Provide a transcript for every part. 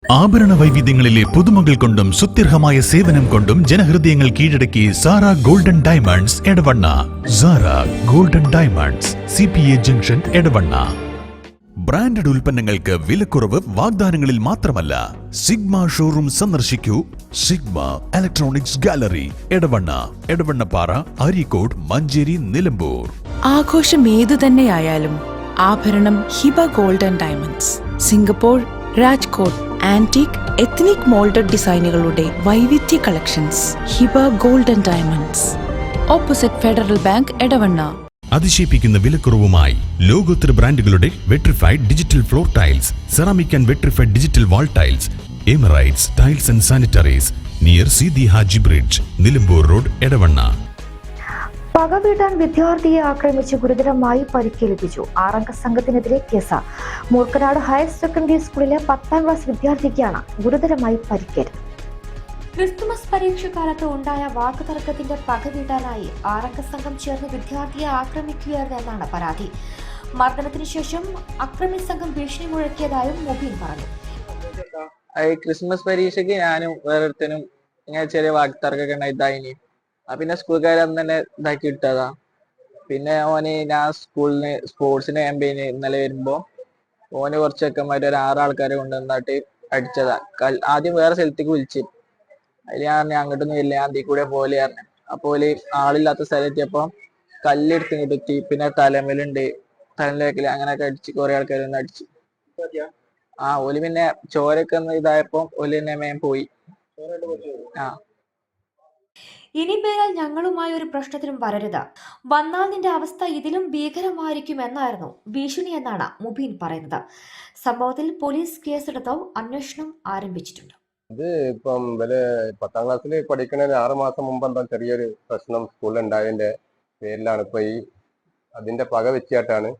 ആഭരണ വൈവിധ്യങ്ങളിലെ പുതുമകൾ കൊണ്ടും സുത്യർഹമായ സേവനം കൊണ്ടും ജനഹൃദയങ്ങൾ കീഴടക്കി Sara golden diamonds Edavanna. Sara golden diamonds, CPA junction, Edavanna. Branded ഉൽപ്പന്നങ്ങൾക്ക് വിലക്കുറവ് വാഗ്ദാനങ്ങളിൽ മാത്രമല്ല. സിഗ്മ ഷോറൂം സന്ദർശിക്കൂ. Sigma electronics gallery, Edavanna, Edavannappara, Areekode, Manjeri, Nilambur. ആഘോഷം ഏതു തന്നെയായാലും ആഭരണം Hiba golden diamonds. Singapore, Rajkot antique, ethnic moulded ഡിസൈനുകളുടെ വൈവിധ്യ collections. Hiba golden diamonds, opposite federal bank, Edavanna. അതിശയിപ്പിക്കുന്ന വിലക്കുറവുമായി ലോകോത്തര ബ്രാൻഡുകളുടെ vitrified digital floor tiles, ceramic and vitrified digital wall tiles, Emirates tiles and sanitaries, near Seethi Haji bridge, Nilambur road, Edavanna. പകവീട്ടാൻ വിദ്യാർത്ഥിയെ ആക്രമിച്ച് ഗുരുതരമായി പരിക്കേൽപ്പിച്ചു. 6 സംഘത്തിനെതിരെ കേസ്. മൂർക്കനാട് ഹയർ സെക്കൻഡറി സ്കൂളിലെ 10ാം ക്ലാസ് വിദ്യാർത്ഥിക്കാണ് ഗുരുതരമായി പരിക്കേറ്റത്. ക്രിസ്തുമസ് പരീക്ഷക്കാലത്ത് ഉണ്ടായ വാക്കുതർക്കത്തിന്റെ പകവീട്ടാനായി 6 സംഘം ചേർന്ന് വിദ്യാർത്ഥിയെ ആക്രമിക്കുകയായിരുന്നു എന്നാണ് പരാതി. മർദ്ദനത്തിന് ശേഷം അക്രമി സംഘം ഭീഷണി മുഴക്കിയതായും മുബീൻ പറഞ്ഞു. ക്രിസ്മസ് പരീക്ഷയ്ക്ക് ഞാനും വേറൊരുത്തനും ഇങ്ങനെ ചെറിയ വാക്കുതർക്കൊക്കെ ഉണ്ടായിട്ടായിനി. പിന്നെ സ്കൂൾക്കാരന്ന് തന്നെ ഇതാക്കി ഇട്ടതാ. പിന്നെ ഞാൻ സ്കൂളിന് സ്പോർട്സിന് ക്യാമ്പയിന് ഇന്നലെ വരുമ്പോ കുറച്ച് ചെക്കന്മാര് ഒരു 6 ആൾക്കാരെ കൊണ്ടുവന്നിട്ട് അടിച്ചതാ. ആദ്യം വേറെ സ്ഥലത്തേക്ക് വിളിച്ചു. അതിൽ ഞാൻ അങ്ങോട്ടൊന്നും ഇല്ല, ഞാൻ അതിൽ കൂടെ പോലെ പറഞ്ഞു. അപ്പോൾ ആളില്ലാത്ത സ്ഥലത്തെത്തിയപ്പോ കല്ലെടുത്ത് കിട്ടി. പിന്നെ തലമേലുണ്ട്, തലയിലേക്കില്, അങ്ങനെയൊക്കെ അടിച്ച് കുറെ ആൾക്കാരൊന്നും അടിച്ചു. ഓല് പിന്നെ ചോരൊക്കെ ഒന്ന് ഇതായപ്പോ ഓല് തന്നെ മേം പോയി. ഇനി പേരാൽ ഞങ്ങളുമായി ഒരു പ്രശ്നത്തിനും വരരുത്, വന്നാൽ നിന്റെ അവസ്ഥ ഇതിലും ഭീകരമായിരിക്കും എന്നായിരുന്നു ഭീഷണി എന്നാണ് മുബീൻ പറയുന്നത്. സംഭവത്തിൽ പോലീസ് കേസെടുത്ത് അന്വേഷണം ആരംഭിച്ചിട്ടുണ്ട്. ഇത് ഇപ്പം 10ാം ക്ലാസ്സിൽ പഠിക്കുന്നതിന് 6 മാസം മുമ്പ് എന്താ ചെറിയൊരു പ്രശ്നം സ്കൂളിൽ ഉണ്ടായതിന്റെ പേരിലാണ് ഇപ്പൊ അതിന്റെ പക വെച്ചായിട്ടാണ്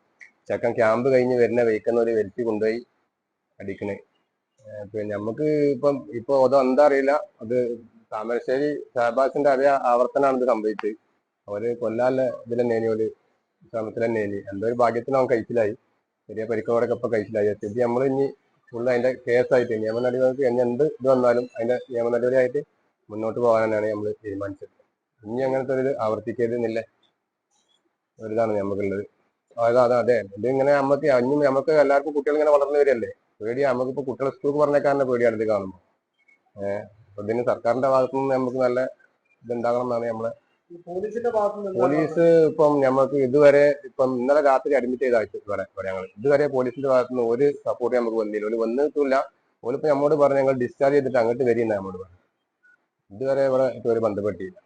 ചെക്കൻ ക്യാമ്പ് കഴിഞ്ഞ് വരുന്ന വെയ്ക്കുന്ന വെൽത്തി കൊണ്ടുപോയി അടിക്കണേ. പിന്നെ നമുക്ക് ഇപ്പൊ അതെന്താ അറിയില്ല, അത് താമരശ്ശേരി ഷഹബാസിന്റെ അതേ ആവർത്തനാണ് ഇത് സംഭവിച്ചത്. അവര് കൊല്ലാനുള്ള ഇതിലെന്നേനി, ഒരു ശ്രമത്തിലെന്നേനി. എന്തോ ഒരു ഭാഗ്യത്തിന് അവൻ കഴിച്ചിലായി, ചെറിയ പരിക്കോടൊക്കെ ഇപ്പൊ കഴിച്ചിലായി. ഇത് നമ്മൾ ഇനി ഫുള്ള് അതിന്റെ കേസായിട്ട് നിയമ നടപടികൾക്ക് എന്ത് ഇത് വന്നാലും അതിന്റെ നിയമ നടപടിയായിട്ട് മുന്നോട്ട് പോകാനാണ് നമ്മൾ തീരുമാനിച്ചത്. ഇനി അങ്ങനത്തെ ഒരു ആവർത്തിക്കരുതെന്നില്ല ഒരിതാണ് നമുക്കുള്ളത്. അതെ, ഇതിങ്ങനെ നമുക്ക് എല്ലാവർക്കും കുട്ടികൾ ഇങ്ങനെ വളർന്നു വരികയല്ലേ, പേടിയാ. നമുക്കിപ്പോ കുട്ടികളെ സ്കൂൾക്ക് പറഞ്ഞേക്കാരൻ്റെ പേടിയാണ് ഇത് കാണുമ്പോൾ. ഇതിന് സർക്കാരിന്റെ ഭാഗത്തുനിന്ന് നമുക്ക് നല്ല ഇതുണ്ടാകണം എന്നാണ് നമ്മളെ. പോലീസ് ഇപ്പം നമുക്ക് ഇതുവരെ ഇന്നലെ രാത്രി അഡ്മിറ്റ് ചെയ്ത ഞങ്ങൾ ഇതുവരെ പോലീസിന്റെ ഭാഗത്തുനിന്ന് ഒരു സപ്പോർട്ട് നമുക്ക് വന്നില്ല. ഒരു വന്നിട്ടില്ല. ഓലിപ്പോ നമ്മോട് പറഞ്ഞു ഞങ്ങൾ ഡിസ്ചാർജ് ചെയ്തിട്ട് അങ്ങോട്ട് വരിയെന്നാണ് നമ്മോട് പറഞ്ഞു. ഇതുവരെ ഇവിടെ ഒരു ബന്ധപ്പെട്ടില്ല.